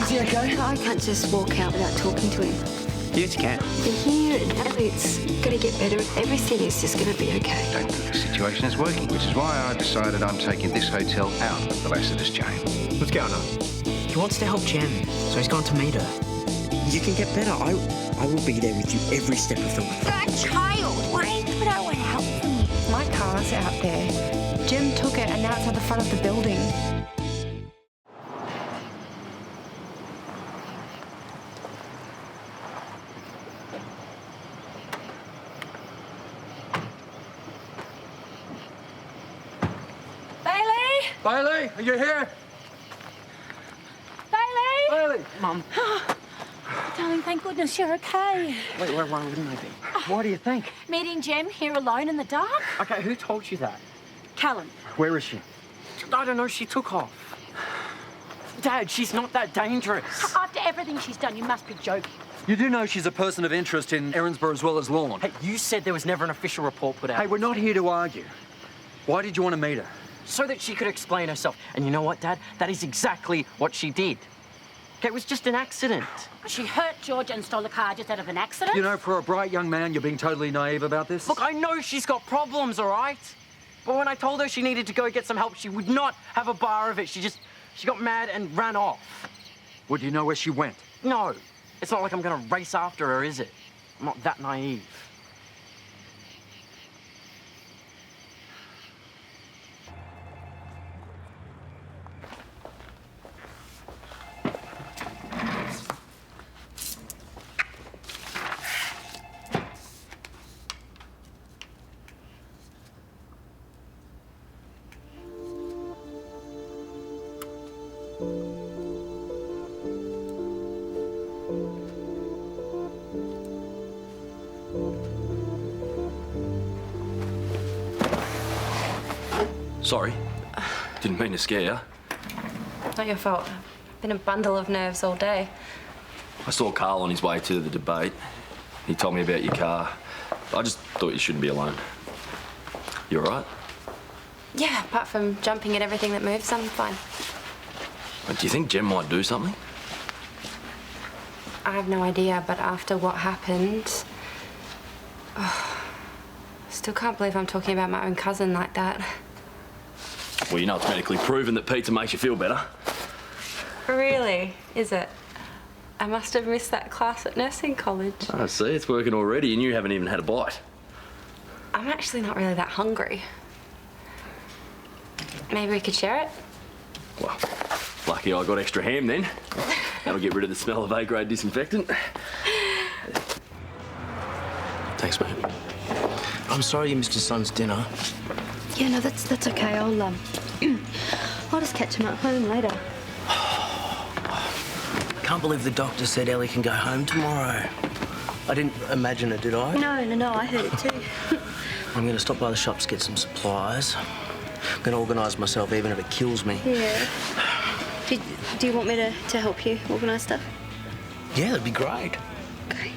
Is he okay? I can't just walk out without talking to him. Yes, you can. You're here and it's going to get better. Everything is just going to be okay. I don't think the situation is working, which is why I decided I'm taking this hotel out of the Lassiter's chain. What's going on? He wants to help Jem, so he's gone to meet her. You can get better. I will be there with you every step of the way. That child, wait, but I want help from you. My car's out there. Jim took it and now it's at the front of the building. Bailey, are you here? Bailey! Bailey! Mum. Darling, thank goodness you're okay. Wait, where wouldn't I be? What do you think? Meeting Jem here alone in the dark? Okay, who told you that? Callum. Where is she? I don't know, she took off. Dad, she's not that dangerous. After everything she's done, you must be joking. You do know she's a person of interest in Erinsborough as well as Lorne. Hey, you said there was never an official report put out. Hey, we're not here to argue. Why did you want to meet her? So that she could explain herself. And you know what, Dad? That is exactly what she did. Okay, it was just an accident. She hurt George and stole the car just out of an accident? You know, for a bright young man, you're being totally naive about this. Look, I know she's got problems, all right? But when I told her she needed to go get some help, she would not have a bar of it. She got mad and ran off. Well, do you know where she went? No. It's not like I'm gonna race after her, is it? I'm not that naive. Sorry. Didn't mean to scare you. Not your fault. I've been a bundle of nerves all day. I saw Carl on his way to the debate. He told me about your car. I just thought you shouldn't be alone. You all right? Yeah, apart from jumping at everything that moves, I'm fine. Do you think Jem might do something? I have no idea, but after what happened... I still can't believe I'm talking about my own cousin like that. Well, you know it's medically proven that pizza makes you feel better. Really? Is it? I must have missed that class at nursing college. I see, it's working already and you haven't even had a bite. I'm actually not really that hungry. Maybe we could share it? Well, lucky I got extra ham then. That'll get rid of the smell of A-grade disinfectant. Thanks, mate. I'm sorry you missed your son's dinner. Yeah, no, that's okay. I'll I'll just catch him at home later. Can't believe the doctor said Ellie can go home tomorrow. I didn't imagine it, did I? No, I heard it too. I'm going to stop by the shops to get some supplies. I'm going to organise myself even if it kills me. Yeah. Do you want me to help you organise stuff? Yeah, that'd be great. Okay.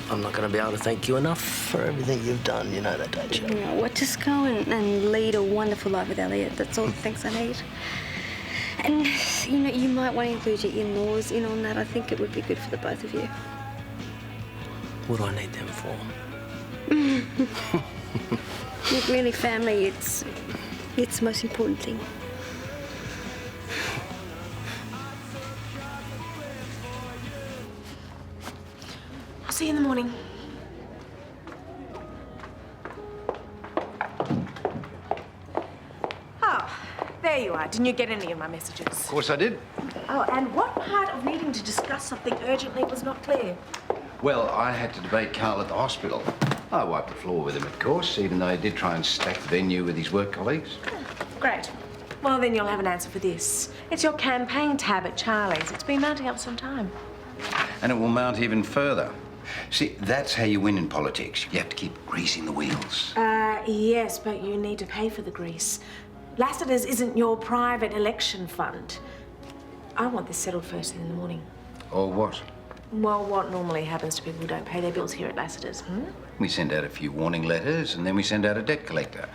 I'm not going to be able to thank you enough for everything you've done, you know that, don't you? No, well, just go and lead a wonderful life with Elliot. That's all the things I need. And, you know, you might want to include your in-laws in on that. I think it would be good for the both of you. What do I need them for? Look, really, family, it's the most important thing. I'll see you in the morning. Oh, there you are. Didn't you get any of my messages? Of course I did. Oh, and what part of needing to discuss something urgently was not clear? Well, I had to debate Carl at the hospital. I wiped the floor with him, of course, even though he did try and stack the venue with his work colleagues. Great. Well, then you'll have an answer for this. It's your campaign tab at Charlie's. It's been mounting up for some time. And it will mount even further. See, that's how you win in politics. You have to keep greasing the wheels. Yes, but you need to pay for the grease. Lassiter's isn't your private election fund. I want this settled first thing in the morning. Or what? Well, what normally happens to people who don't pay their bills here at Lassiter's, We send out a few warning letters, and then we send out a debt collector.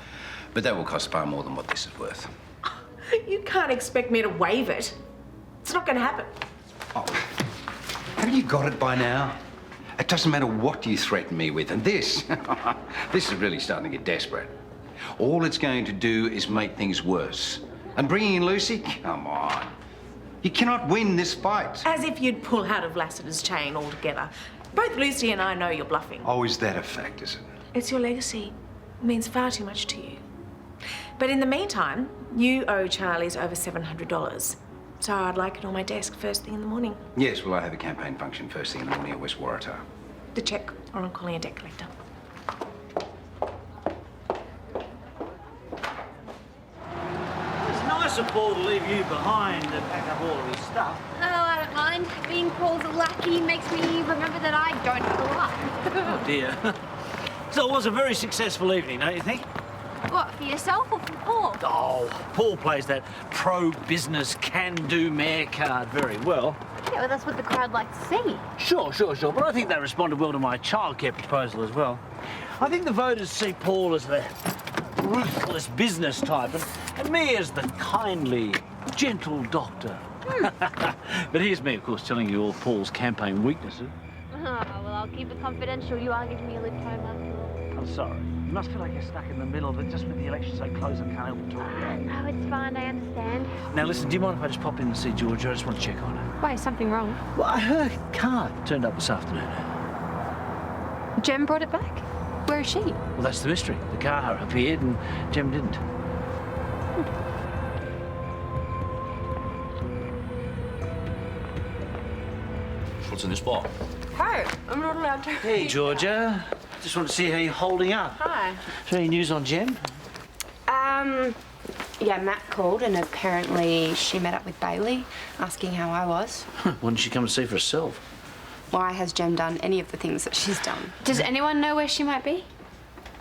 But that will cost far more than what this is worth. You can't expect me to waive it. It's not going to happen. Oh, haven't you got it by now? It doesn't matter what you threaten me with, and this, this is really starting to get desperate. All it's going to do is make things worse. And bringing in Lucy? Come on. You cannot win this fight. As if you'd pull out of Lassiter's chain altogether. Both Lucy and I know you're bluffing. Oh, is that a fact, is it? It's your legacy. It means far too much to you. But in the meantime, you owe Charlie's over $700. So I'd like it on my desk first thing in the morning. Yes, well, I have a campaign function first thing in the morning at West Waratah. The cheque, or I'm calling a debt collector. It's nice of Paul to leave you behind and pack up all of his stuff. Oh, I don't mind. Being Paul's lucky makes me remember that I don't have a life. Oh, dear. So it was a very successful evening, don't you think? What, for yourself or for Paul? Oh, Paul plays that pro-business, can-do mayor card very well. Yeah, well, that's what the crowd likes to see. Sure. But I think they responded well to my childcare proposal as well. I think the voters see Paul as the ruthless business type and me as the kindly, gentle doctor. But here's me, of course, telling you all Paul's campaign weaknesses. Oh, well, I'll keep it confidential. You are giving me a lift home after all. I'm sorry. You must feel like you're stuck in the middle, but just with the election so close, I can't help but talk. No, it's fine. I understand. Now, listen, do you mind if I just pop in and see Georgia? I just want to check on her. Wait, something wrong? Well, her car turned up this afternoon. Jem brought it back? Where is she? Well, that's the mystery. The car appeared and Jem didn't. What's in this box? Hey, I'm not allowed to. Hey, Georgia. Just want to see how you're holding up. Hi. Is there any news on Jem? Yeah, Matt called and apparently she met up with Bailey, asking how I was. Why didn't she come and see for herself? Why has Jem done any of the things that she's done? Does anyone know where she might be?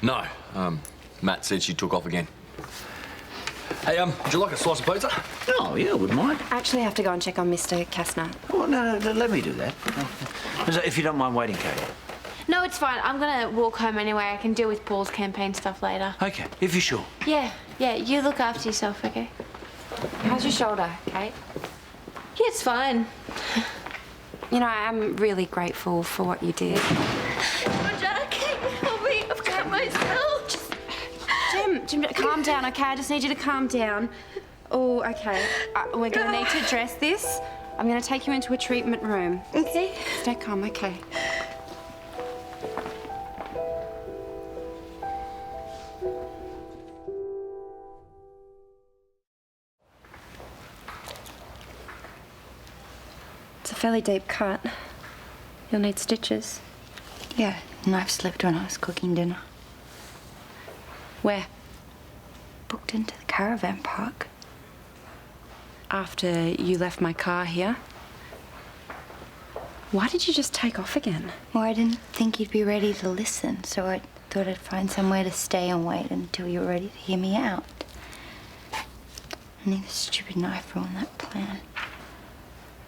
No. Matt said she took off again. Hey, would you like a slice of pizza? Oh, yeah, I wouldn't mind. I actually have to go and check on Mr. Kastner. Oh, no, let me do that. If you don't mind waiting, Katie. No, it's fine. I'm gonna walk home anyway. I can deal with Paul's campaign stuff later. Okay, if you're sure. Yeah. You look after yourself, okay? How's your shoulder, Kate? Yeah, it's fine. You know, I'm really grateful for what you did. Georgia, can you help me? I've cut myself. Jim, calm down, okay? I just need you to calm down. Oh, okay. We're gonna need to address this. I'm gonna take you into a treatment room. Okay. Stay calm, okay? It's a fairly deep cut. You'll need stitches. Yeah, knife slipped when I was cooking dinner. Where? Booked into the caravan park. After you left my car here. Why did you just take off again? Well, I didn't think you'd be ready to listen, so I thought I'd find somewhere to stay and wait until you were ready to hear me out. I need a stupid knife ruined that plan.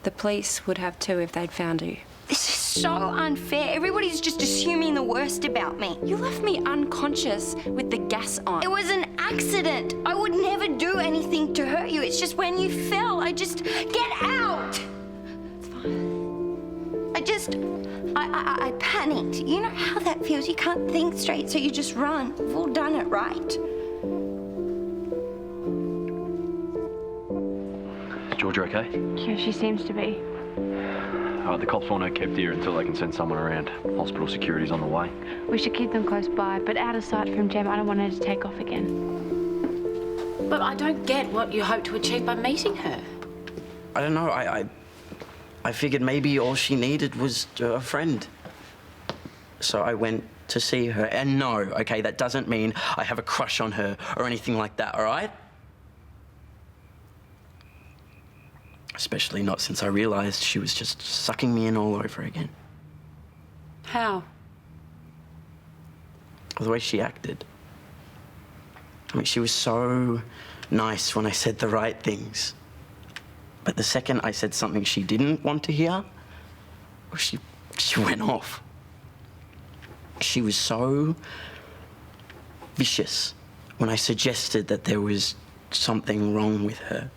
The police would have too if they'd found you. This is so unfair. Everybody's just assuming the worst about me. You left me unconscious with the gas on. It was an accident. I would never do anything to hurt you. It's just when you fell, I just... Get out! It's fine. I panicked. You know how that feels? You can't think straight, so you just run. We've all done it, right? Is Georgia okay? Yeah, she seems to be. All right, the cops want her kept here until they can send someone around. Hospital security's on the way. We should keep them close by, but out of sight from Jem. I don't want her to take off again. But I don't get what you hope to achieve by meeting her. I don't know. I figured maybe all she needed was a friend. So I went to see her. And no, okay, that doesn't mean I have a crush on her or anything like that, all right? Especially not since I realized she was just sucking me in all over again. How? The way she acted. I mean, she was so nice when I said the right things. But the second I said something she didn't want to hear, well, she went off. She was so vicious when I suggested that there was something wrong with her.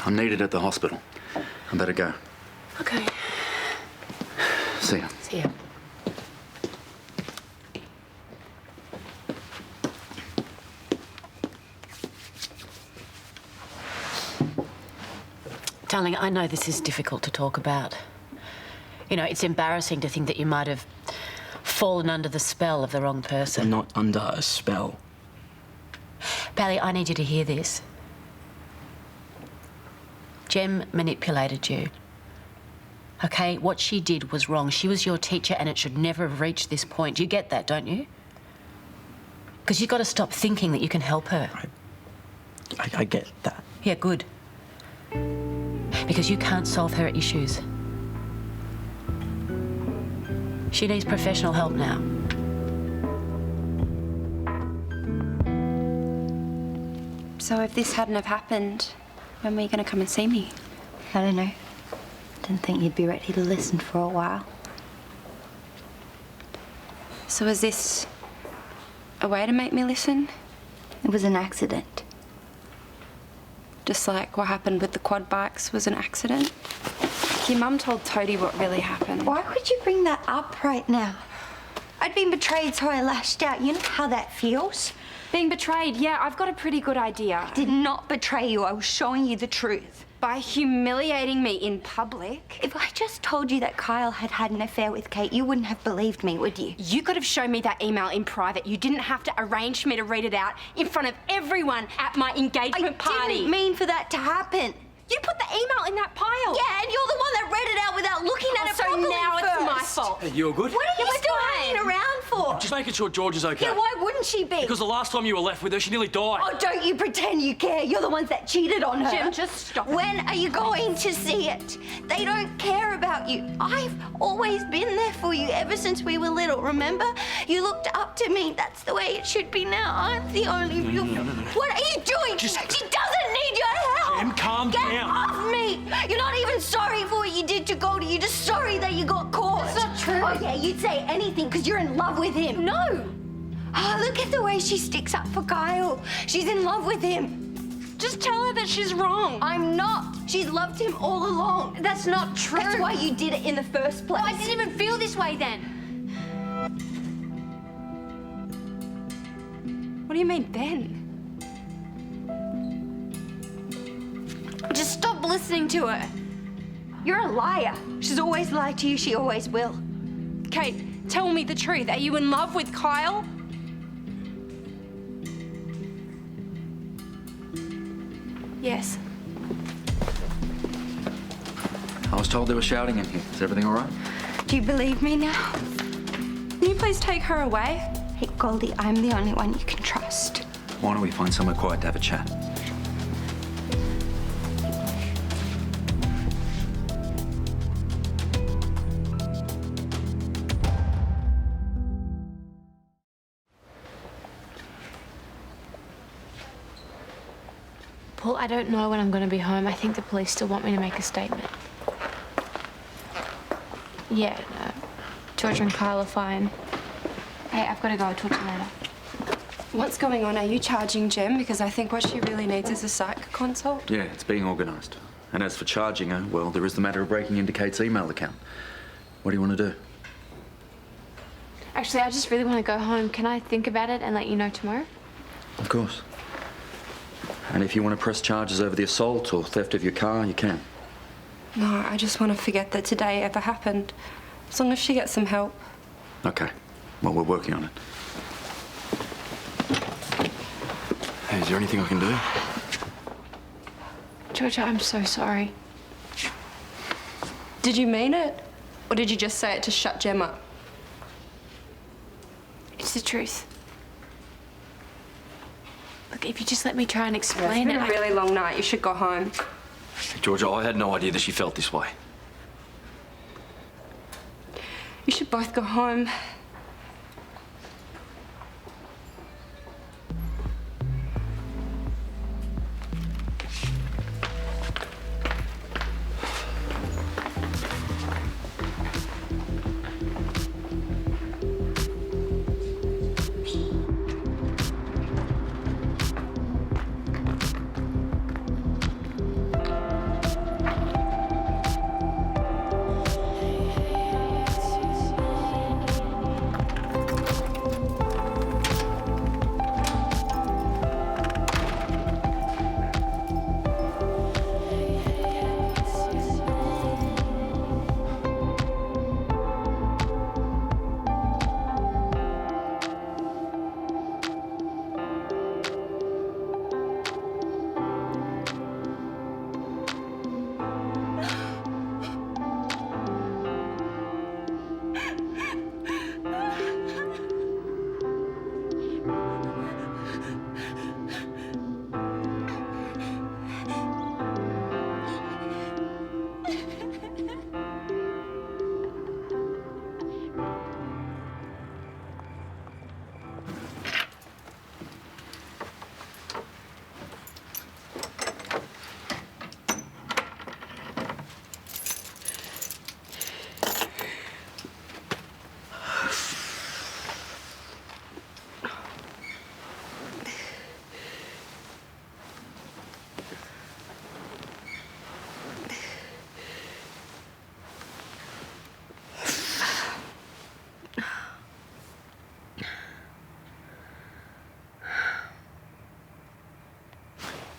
I'm needed at the hospital. I better go. Okay. See ya. See ya. Darling, I know this is difficult to talk about. You know, it's embarrassing to think that you might have fallen under the spell of the wrong person. I'm not under a spell. Bally, I need you to hear this. Jem manipulated you. Okay, what she did was wrong. She was your teacher and it should never have reached this point. You get that, don't you? Because you've got to stop thinking that you can help her. I get that. Yeah, good. Because you can't solve her issues. She needs professional help now. So if this hadn't have happened, when were you going to come and see me? I don't know. Didn't think you'd be ready to listen for a while. So is this a way to make me listen? It was an accident. Just like what happened with the quad bikes was an accident? Your mum told Toadie what really happened. Why would you bring that up right now? I'd been betrayed, so I lashed out. You know how that feels? Being betrayed, yeah, I've got a pretty good idea. I did not betray you. I was showing you the truth. By humiliating me in public? If I just told you that Kyle had had an affair with Kate, you wouldn't have believed me, would you? You could have shown me that email in private. You didn't have to arrange for me to read it out in front of everyone at my engagement party. I didn't mean for that to happen. You put the email in that pile. Yeah, and you're the one that read it out without looking at it properly. So now first. it's my fault. Hey, you all good? What are you still hanging around for? Just making sure George is okay. Yeah, why wouldn't she be? Because the last time you were left with her, she nearly died. Oh, don't you pretend you care. You're the ones that cheated on her. Jim, just stop. When are you going to see it? They don't care about you. I've always been there for you ever since we were little, remember? You looked up to me. That's the way it should be now. I'm the only real... No. What are you doing? She doesn't need your help. Jim, calm Get down. off me. You're not even sorry for what you did to Goldie. You're just sorry that you got caught. That's not true. Oh, yeah, you'd say anything because you're in love with him. No. Oh, look at the way she sticks up for Kyle. She's in love with him. Just tell her that she's wrong. I'm not. She's loved him all along. That's not true. That's why you did it in the first place. No, I didn't even feel this way then. What do you mean then? Just stop listening to her. You're a liar. She's always lied to you. She always will. Kate, tell me the truth. Are you in love with Kyle? Yes. I was told they were shouting in here. Is everything all right? Do you believe me now? Can you please take her away? Hey, Goldie, I'm the only one you can trust. Why don't we find somewhere quiet to have a chat? Paul, I don't know when I'm going to be home. I think the police still want me to make a statement. Yeah, George and Kyle are fine. Hey, I've got to go. I'll talk to you later. What's going on? Are you charging Jem? Because I think what she really needs is a psych consult. Yeah, it's being organised. And as for charging her, well, there is the matter of breaking into Kate's email account. What do you want to do? Actually, I just really want to go home. Can I think about it and let you know tomorrow? Of course. And if you want to press charges over the assault or theft of your car, you can. No, I just want to forget that today ever happened. As long as she gets some help. Okay. Well, we're working on it. Hey, is there anything I can do? Georgia, I'm so sorry. Did you mean it? Or did you just say it to shut Jem up? It's the truth. Look, if you just let me try and explain It's been a really long night. You should go home. Georgia, I had no idea that she felt this way. You should both go home.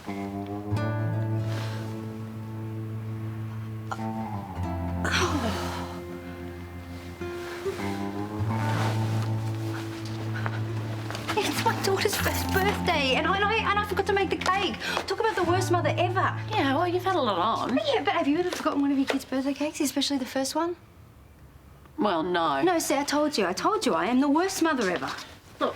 It's my daughter's first birthday, and I forgot to make the cake. Talk about the worst mother ever. Yeah, well, you've had a lot on. Yeah, but have you ever forgotten one of your kids' birthday cakes, especially the first one? Well, no. No, see, I told you I am the worst mother ever. Look,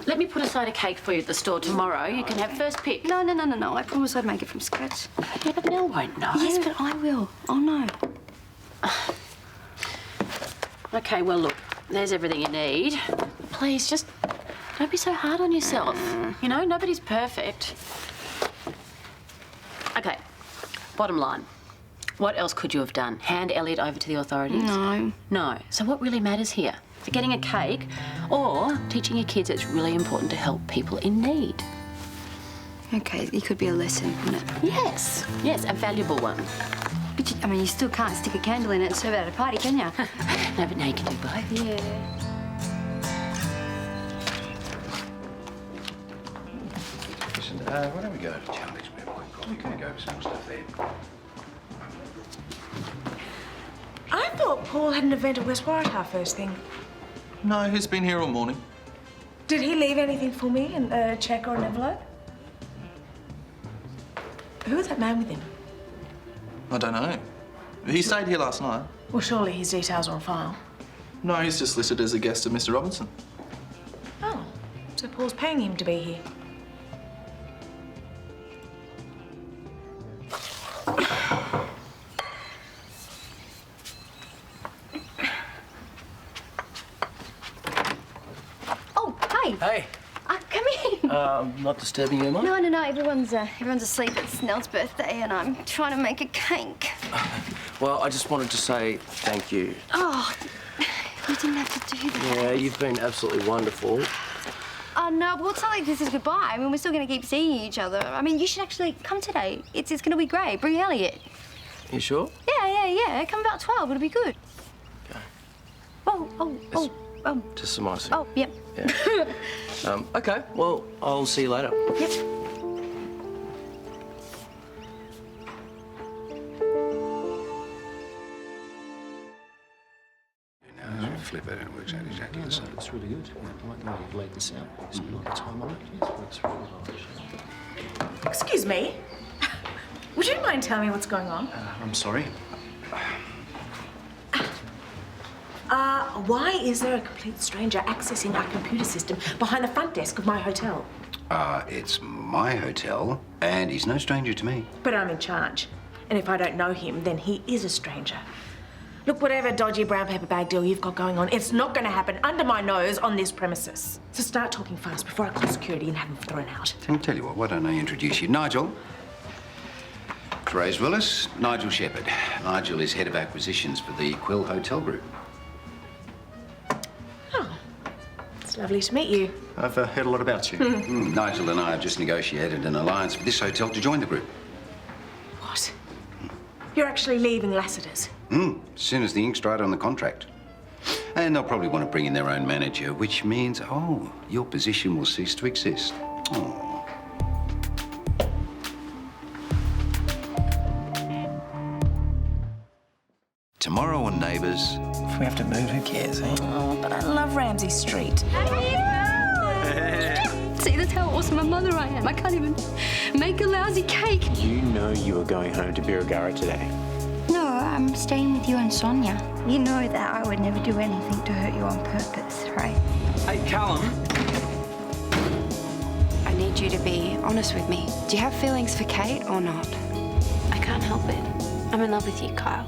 let me put aside a cake for you at the store tomorrow. You can have first pick. No. I promised I'd make it from scratch. Yeah, but Nell won't know. Yes, but I will. Oh, no. Okay, well, look, there's everything you need. Please, just don't be so hard on yourself. You know, nobody's perfect. Okay, bottom line. What else could you have done? Hand Elliot over to the authorities? No. No. So what really matters here? Getting a cake or teaching your kids it's really important to help people in need? Okay, it could be a lesson, couldn't it? Yes, a valuable one. But you still can't stick a candle in it and serve it at a party, can you? No, but now you can do both. Yeah. Listen, why don't we go to Charlie's real quick? We can go over some stuff there. I thought Paul had an event at West Waratah first thing. No, he's been here all morning. Did he leave anything for me? A cheque or an envelope? Who was that man with him? I don't know. He stayed here last night. Well, surely his details are on file. No, he's just listed as a guest of Mr. Robinson. Oh, so Paul's paying him to be here. Oh, hey. Hey. Come in. I'm not disturbing you, Mum? No. Everyone's asleep. It's Nell's birthday, and I'm trying to make a cake. Well, I just wanted to say thank you. Oh, you didn't have to do that. Yeah, you've been absolutely wonderful. Oh, no, but it's not like this is goodbye. I mean, we're still going to keep seeing each other. I mean, you should actually come today. It's going to be great. Bring Elliot. You sure? Yeah. Come about 12. It'll be good. Okay. Oh. Just some icing. Oh, yep. Yeah. Okay, well, I'll see you later. Yep. Flip it and it works out exactly the same. It's really good. I like the way you've laid this out. You spent a lot of time on it. Yes, it works really well. Excuse me. Would you mind telling me what's going on? I'm sorry. Why is there a complete stranger accessing our computer system behind the front desk of my hotel? It's my hotel, and he's no stranger to me. But I'm in charge. And if I don't know him, then he is a stranger. Look, whatever dodgy brown paper bag deal you've got going on, it's not going to happen under my nose on this premises. So start talking fast before I call security and have him thrown out. I'll tell you what, why don't I introduce you? Nigel. Grace Willis, Nigel Shepherd. Nigel is head of acquisitions for the Quill Hotel Group. Oh, it's lovely to meet you. I've heard a lot about you. Nigel and I have just negotiated an alliance for this hotel to join the group. What? You're actually leaving Lassiter's? As soon as the ink's dried on the contract. And they'll probably want to bring in their own manager, which means, your position will cease to exist. Oh. Tomorrow on Neighbours. If we have to move, who cares, eh? Oh, but I love Ramsay Street. See, that's how awesome a mother I am. I can't even make a lousy cake. You know you were going home to Birregurra today. No, I'm staying with you and Sonia. You know that I would never do anything to hurt you on purpose, right? Hey, Callum. I need you to be honest with me. Do you have feelings for Kate or not? I can't help it. I'm in love with you, Kyle.